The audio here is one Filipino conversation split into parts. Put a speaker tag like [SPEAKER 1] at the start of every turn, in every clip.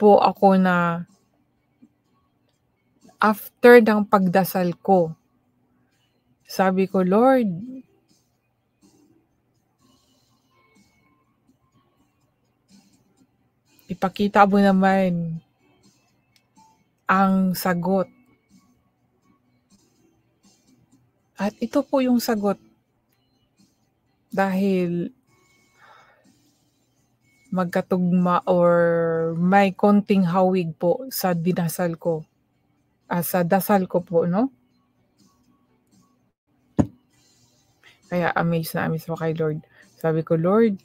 [SPEAKER 1] po ako na after ng pagdasal ko, sabi ko, Lord, ipakita mo naman ang sagot. At ito po yung sagot. Dahil magkatugma or may konting hawig po sa dinasal ko. Sa dasal ko po, no? Kaya amazed na amazed ako kay Lord. Sabi ko, Lord,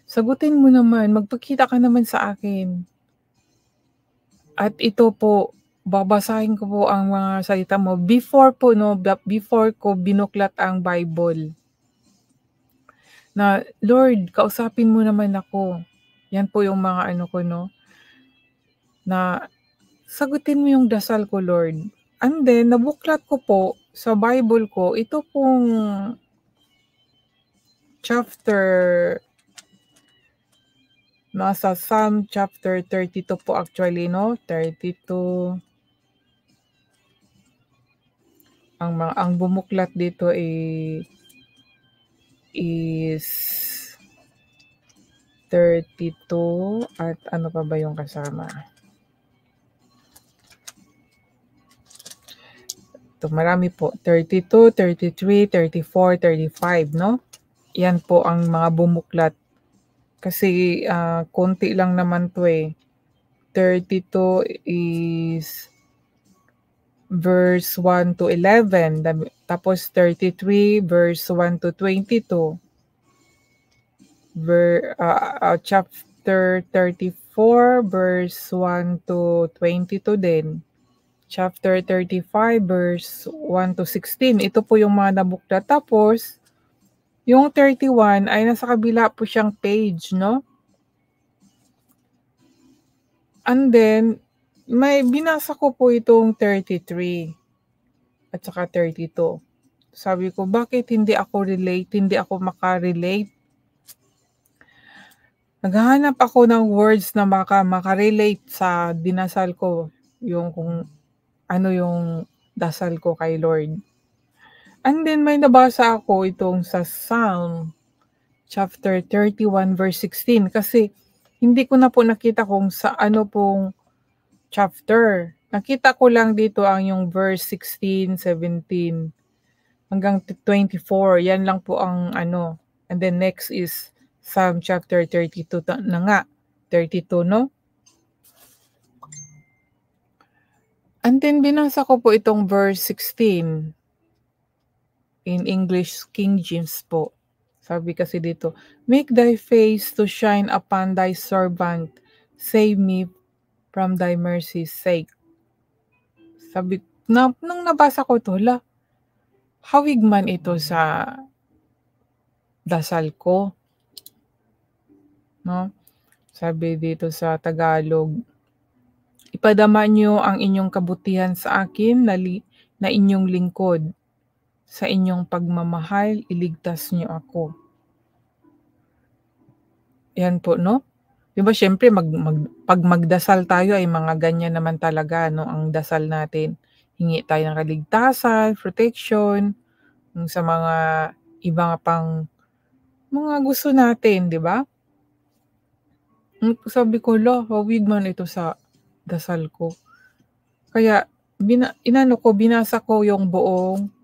[SPEAKER 1] sagutin mo naman, magpakita ka naman sa akin. At ito po, babasahin ko po ang mga salita mo. Before ko binuklat ang Bible. Na, Lord, kausapin mo naman ako. Yan po yung mga ano ko, no? Na, sagutin mo yung dasal ko, Lord. And then, nabuklat ko po sa Bible ko, ito pong chapter, nasa Psalm chapter 32 po actually, no? 32. Ang bumuklat dito is 32 at ano pa ba yung kasama? Ito, marami po. 32, 33, 34, 35, no? Yan po ang mga bumuklat. Kasi konti lang naman to eh. 32 is verse 1 to 11. Tapos 33 verse 1 to 22. Chapter 34 verse 1 to 22 din. Chapter 35 verse 1 to 16. Ito po yung mga nabuklat. Tapos yung 31 ay nasa kabila po siyang page, no? And then may binasa ko po itong 33 at saka 32. Sabi ko, bakit hindi ako makarelate? Naghahanap ako ng words na makarelate sa dinasal ko, yung kung ano yung dasal ko kay Lord. And then may nabasa ako itong sa Psalm chapter 31 verse 16 kasi hindi ko na po nakita kung sa ano pong chapter. Nakita ko lang dito ang yung verse 16, 17 hanggang 24. Yan lang po ang ano. And then next is Psalm chapter 32 na nga. 32, no? And then binasa ko po itong verse 16 in English King James po. Sabi kasi dito, make thy face to shine upon thy servant, save me from thy mercy's sake. Sabi, nung nabasa ko to, hawig man ito sa dasal ko. No? Sabi dito sa Tagalog, ipadama niyo ang inyong kabutihan sa akin na inyong lingkod. Sa inyong pagmamahal, iligtas niyo ako. Yan po, no? Diba, syempre, pag magdasal tayo ay mga ganyan naman talaga, no? Ang dasal natin. Hingi tayo ng kaligtasan, protection, sa mga ibang pang mga gusto natin, di ba? Sabi ko, hawig man ito sa dasal ko. Kaya, binasa ko yung buong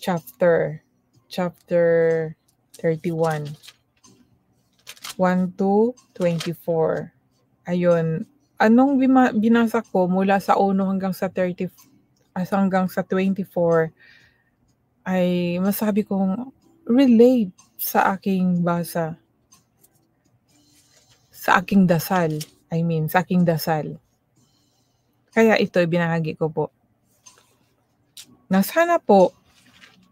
[SPEAKER 1] chapter 31. 1 to 24. Ayun. Anong binasa ko mula sa 1 hanggang sa 24 ay masabi kong relate sa aking basa. Sa aking dasal. Sa aking dasal. Kaya ito binahagi ko po. Na sana po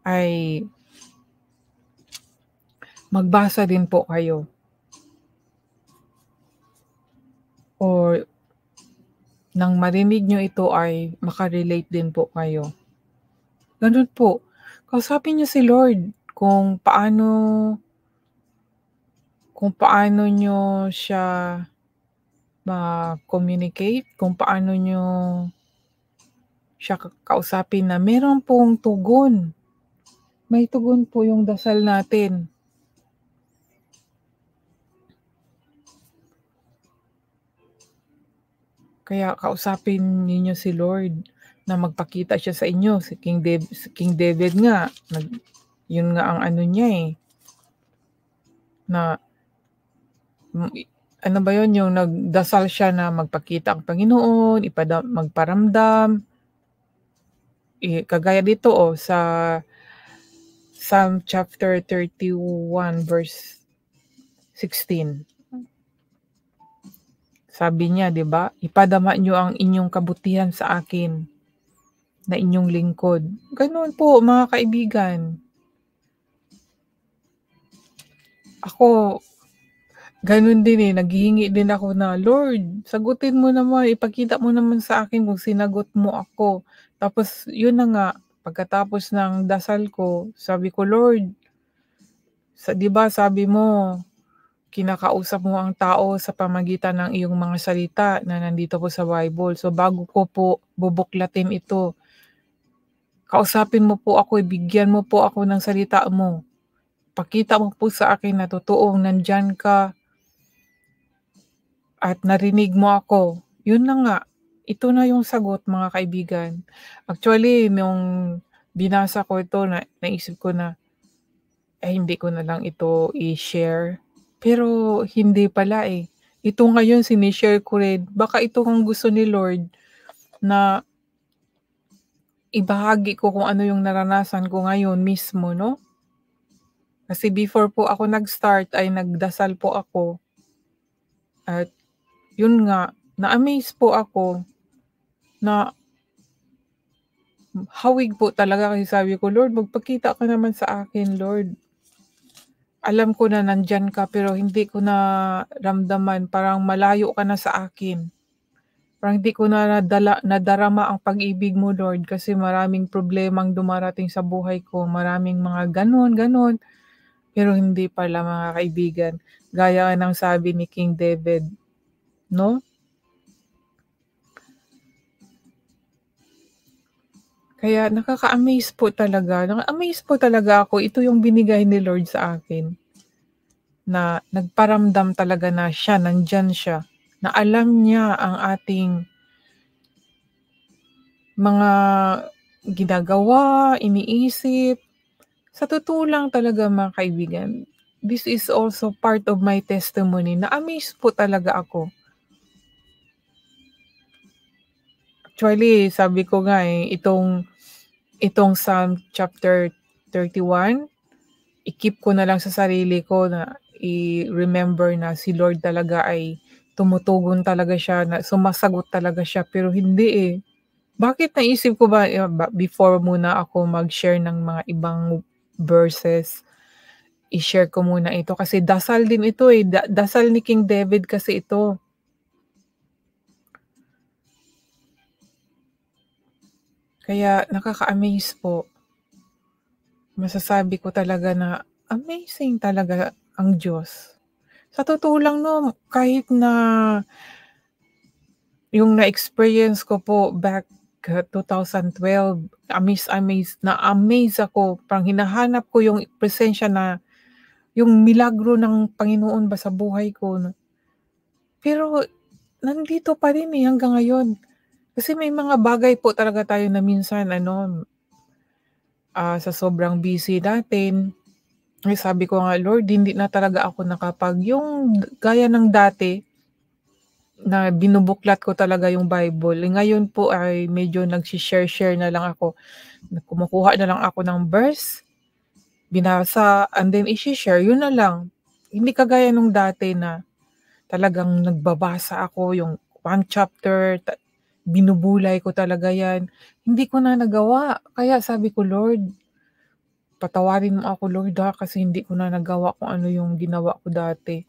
[SPEAKER 1] ay magbasa din po kayo. Or nang marinig nyo ito ay makarelate din po kayo. Ganun po. Kausapin nyo si Lord kung paano nyo siya ma-communicate kung paano niyo siya kausapin na meron pong tugon. May tugon po yung dasal natin. Kaya kausapin ninyo si Lord na magpakita siya sa inyo. Si King David nga, yun nga ang ano niya, na ano ba yun, yung nagdasal siya na magpakita ang Panginoon, magparamdam. Kagaya dito sa Psalm chapter 31 verse 16. Sabi niya, 'di ba? Ipadama niyo ang inyong kabutihan sa akin na inyong lingkod. Ganoon po mga kaibigan. Ako, gano'n din, naghihingi din ako na, "Lord, sagutin mo naman, ipakita mo naman sa akin kung sinagot mo ako." Tapos 'yun na nga, pagkatapos ng dasal ko, sabi ko, "Lord, 'di ba sabi mo, kinakausap mo ang tao sa pamamagitan ng iyong mga salita na nandito po sa Bible. So bago ko po bubuklatin ito, kausapin mo po ako, bigyan mo po ako ng salita mo. Pakita mo po sa akin na totoong nandiyan ka at narinig mo ako." Yun na nga, ito na yung sagot mga kaibigan. Actually nung binasa ko ito naisip ko na, hindi ko na lang ito i-share. Pero hindi pala, Ito ngayon share ko rin. Baka ito ang gusto ni Lord na ibahagi ko kung ano yung naranasan ko ngayon mismo, 'no? Kasi before po ako nag-start ay nagdasal po ako at yun nga, na-amaze po ako na hawig po talaga kasi sabi ko, "Lord, magpakita ka naman sa akin, Lord. Alam ko na nandiyan ka pero hindi ko na ramdaman, parang malayo ka na sa akin. Parang hindi ko na nadarama ang pag-ibig mo, Lord, kasi maraming problemang dumarating sa buhay ko, maraming mga gano'n, gano'n." Pero hindi pala mga kaibigan, gaya nga ng sabi ni King David, 'no? Kaya nakaka-amaze po talaga, na-amaze po talaga ako, ito yung binigay ni Lord sa akin, na nagparamdam talaga na siya, nandiyan siya, na alam niya ang ating mga ginagawa, iniisip. Sa totoo lang talaga mga kaibigan, this is also part of my testimony, na-amaze po talaga ako. Actually, sabi ko nga, itong Psalm chapter 31, i-keep ko na lang sa sarili ko, na i-remember na si Lord talaga ay tumutugon talaga siya, na sumasagot talaga siya, pero hindi, Bakit naisip ko ba, before muna ako mag-share ng mga ibang verses, i-share ko muna ito kasi dasal din ito, dasal ni King David kasi ito. Kaya nakaka-amaze po. Masasabi ko talaga na amazing talaga ang Diyos. Sa totoo lang 'no, kahit na yung na-experience ko po back, 2012, na-amaze ako, parang hinahanap ko yung presensya na yung milagro ng Panginoon ba sa buhay ko 'no. Pero nandito pa rin, hanggang ngayon. Kasi may mga bagay po talaga tayo na minsan sa sobrang busy natin, ay sabi ko nga, "Lord, hindi na talaga ako yung gaya ng dati na binubuklat ko talaga yung Bible." Ngayon po ay medyo share na lang ako. Kumukuha na lang ako ng verse, binasa, and then share yun na lang. Hindi kagaya nung dati na talagang nagbabasa ako yung one chapter, binubulay ko talaga 'yan. Hindi ko na nagawa. Kaya sabi ko, "Lord, patawarin mo ako Lord, kasi hindi ko na nagawa kung ano yung ginawa ko dati."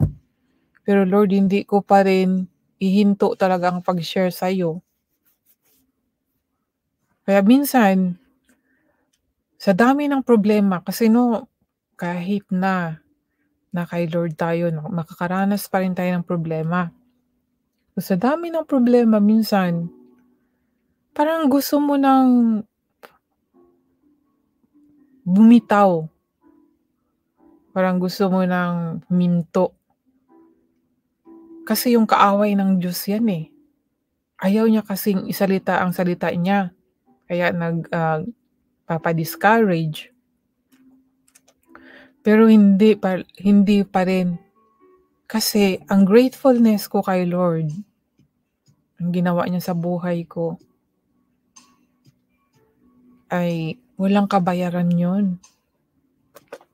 [SPEAKER 1] Pero Lord, hindi ko pa rin ihinto talaga ang pag-share sa'yo. Kaya minsan, sa dami ng problema kasi 'no, kahit na kay Lord tayo 'no, makakaranas pa rin tayo ng problema. Sa dami ng problema minsan, parang gusto mo ng bumitaw, parang gusto mo ng huminto. Kasi yung kaaway ng Diyos yan, eh. Ayaw niya kasing isalita ang salita niya, kaya papa-discourage. Pero hindi pa rin, kasi ang gratefulness ko kay Lord, ang ginawa niya sa buhay ko ay walang kabayaran yun.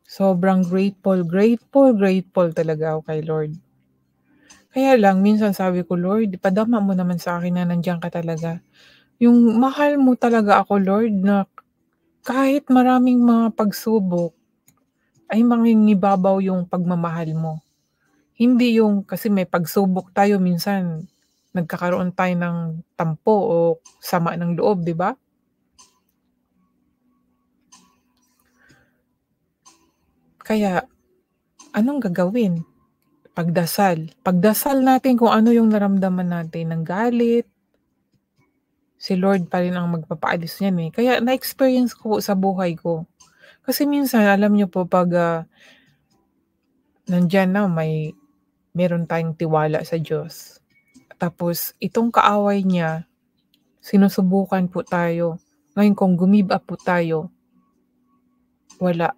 [SPEAKER 1] Sobrang grateful, grateful, grateful talaga ako kay Lord. Kaya lang minsan sabi ko, "Lord, ipadama mo naman sa akin na nandiyan ka talaga. Yung mahal mo talaga ako, Lord, na kahit maraming mga pagsubok ay mangingibabaw yung pagmamahal mo." Hindi yung kasi may pagsubok tayo minsan nagkakaroon tayo ng tampo o sama ng loob, 'di ba? Kaya anong gagawin? Pagdasal. Pagdasal natin kung ano yung naramdaman natin ng galit, si Lord pa rin ang magpapaalis niyan, eh. Kaya na-experience ko po sa buhay ko. Kasi minsan alam niyo po 'pag, nandiyan na meron tayong tiwala sa Diyos. Tapos itong kaaway niya, sinusubukan po tayo. Ngayon kung give up po tayo, wala,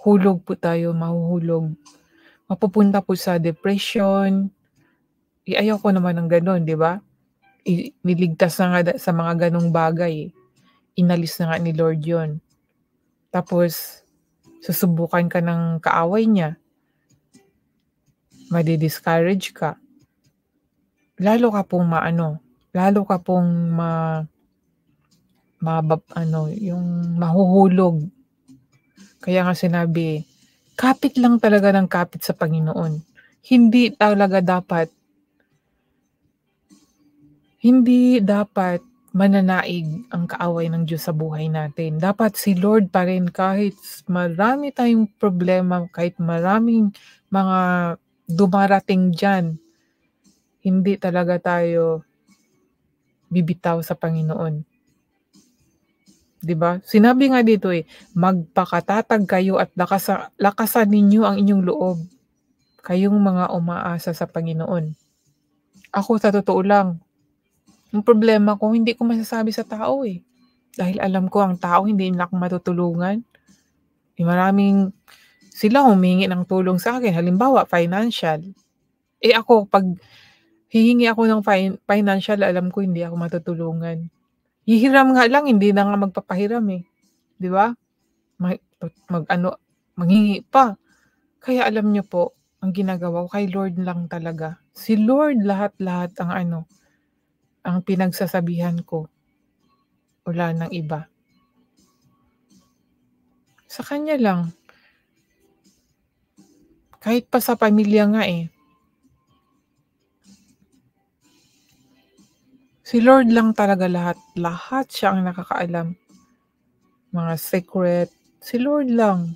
[SPEAKER 1] hulog po tayo, mahuhulog. Mapupunta po sa depression, ayaw ko naman ng gano'n, 'di ba? Niligtas na nga sa mga gano'ng bagay, eh. Inalis na nga ni Lord 'yun. Tapos susubukan ka ng kaaway niya, madi-discourage ka, lalo ka pong lalo ka pong yung mahuhulog. Kaya nga sinabi, kapit lang talaga ng kapit sa Panginoon. Hindi talaga dapat Hindi dapat mananaig ang kaaway ng Diyos sa buhay natin. Dapat si Lord pa rin kahit marami tayong problema, kahit maraming mga dumarating diyan, hindi talaga tayo bibitaw sa Panginoon, 'di ba? Sinabi nga dito, eh, "Magpakatatag kayo at lakasan ninyo ang inyong loob, kayong mga umaasa sa Panginoon." Ako sa totoo lang, yung problema ko hindi ko masasabi sa tao, eh. Dahil alam ko ang tao hindi nila ako matutulungan. Sila humihingi ng tulong sa'kin, halimbawa financial. Eh, ako 'pag hihingi ako ng financial alam ko hindi ako matutulungan. Hihiram nga lang hindi na nga magpapahiram, eh, 'di ba? Ma mag-ano, manghingi pa. Kaya alam niyo po, ang ginagawa ko kay Lord lang talaga. Si Lord lahat-lahat ang pinagsasabihan ko, wala ng iba. Sa kanya lang, kahit pa sa pamilya nga, eh. Si Lord lang talaga lahat, lahat siya ang nakakaalam, mga secret, si Lord lang,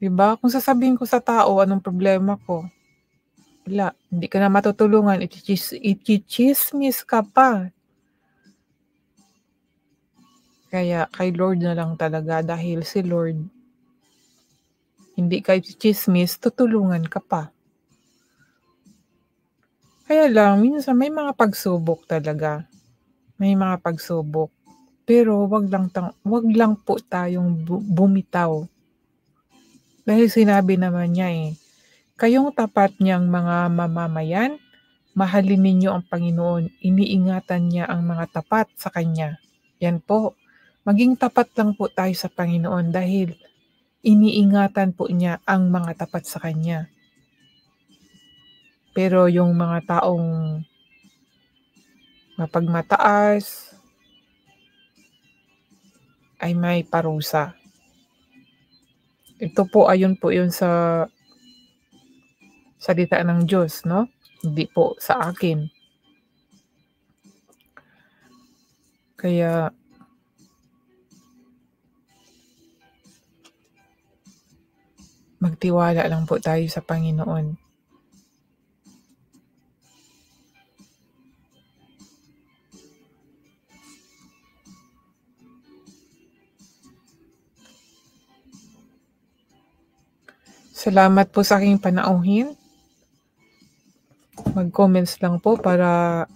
[SPEAKER 1] 'di ba? Kung sasabihin ko sa tao anong problema ko, wala, hindi ka na matutulungan, itsitsismis ka pa. Kaya kay Lord na lang talaga dahil si Lord, hindi ka itsitsismis, tutulungan ka pa. Kaya lang minsan may mga pagsubok talaga, may mga pagsubok, pero 'wag lang po tayong bumitaw. Dahil sinabi naman niya, eh, "Kayong tapat niyang mga mamamayan, mahalin ninyo ang Panginoon, iniingatan niya ang mga tapat sa kanya." Yan po, maging tapat lang po tayo sa Panginoon dahil iniingatan po niya ang mga tapat sa kanya. Pero yung mga taong mapagmataas ay may parusa. Ito po ayon po yun sa salita ng Diyos 'no, hindi po sa akin. Kaya magtiwala lang po tayo sa Panginoon. Salamat po sa aking panauhin. Mag-comments lang po para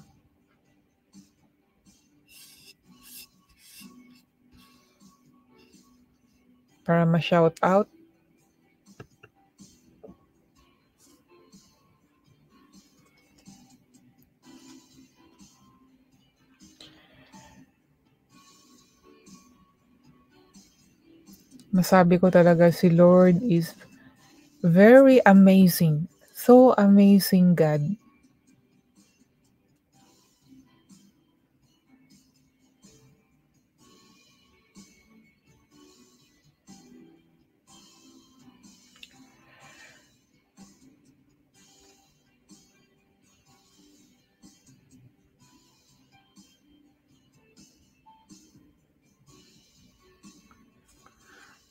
[SPEAKER 1] ma-shout out. Masabi ko talaga si Lord is very amazing. So amazing God.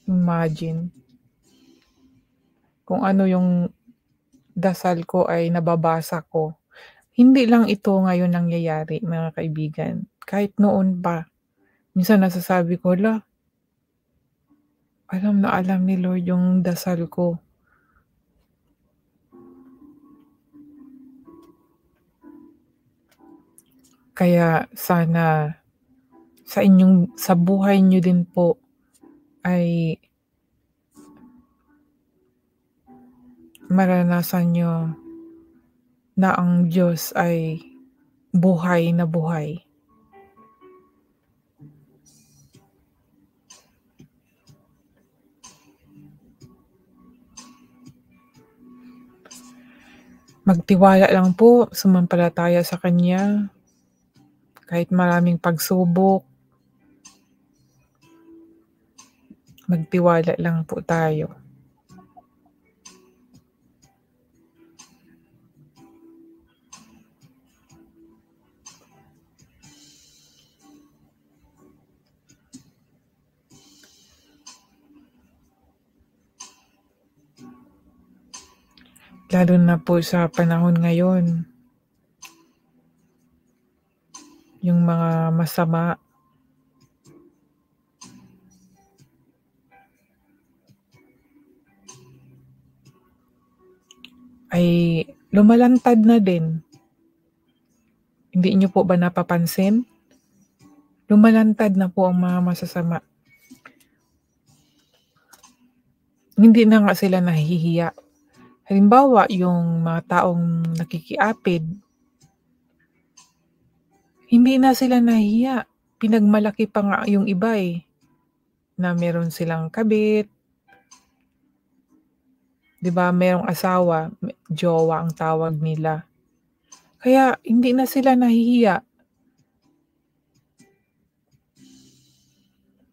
[SPEAKER 1] Imagine kung ano yung dasal ko ay nababasa ko. Hindi lang ito ngayon nangyayari, mga kaibigan. Kahit noon pa, minsan nasasabi ko, "Hala, alam na alam ni Lord yung dasal ko." Kaya sana sa buhay niyo din po ay maranasan niyo na ang Diyos ay buhay na buhay. Magtiwala lang po, sumampalataya sa Kanya, kahit maraming pagsubok, magtiwala lang po tayo. Lalo na po sa panahon ngayon, yung mga masama ay lumalantad na din. Hindi niyo po ba napapansin? Lumalantad na po ang mga masasama. Hindi na nga sila nahihiya. Halimbawa, yung mga taong nakikiapid, hindi na sila nahihiya. Pinagmalaki pa nga yung iba na meron silang kabit, 'di ba, merong asawa, jowa ang tawag nila. Kaya hindi na sila nahihiya,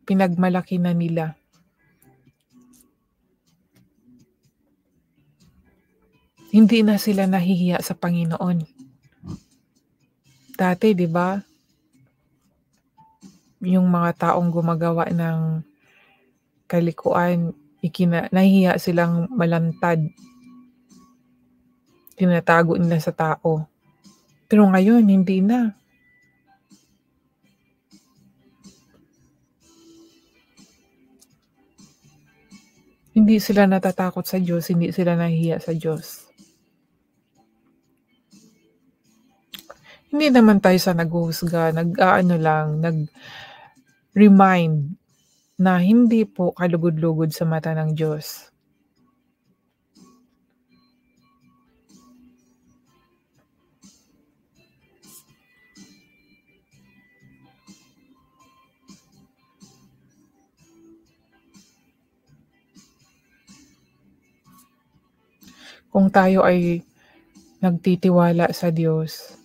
[SPEAKER 1] pinagmalaki na nila. Hindi na sila nahihiya sa Panginoon. Dati 'di ba, yung mga taong gumagawa ng kalikuan, nahihiya silang malantad. Tinatago nila sa tao. Pero ngayon hindi na. Hindi sila natatakot sa Diyos, hindi sila nahihiya sa Diyos. Hindi naman tayo sa naghuhusga, nag-aano lang, nag-remind na hindi po kalugod-lugod sa mata ng Diyos. Kung tayo ay nagtitiwala sa Diyos,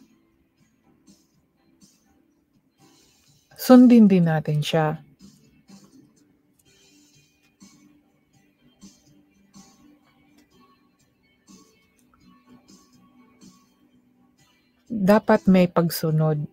[SPEAKER 1] sundin din natin siya. Dapat may pagsunod.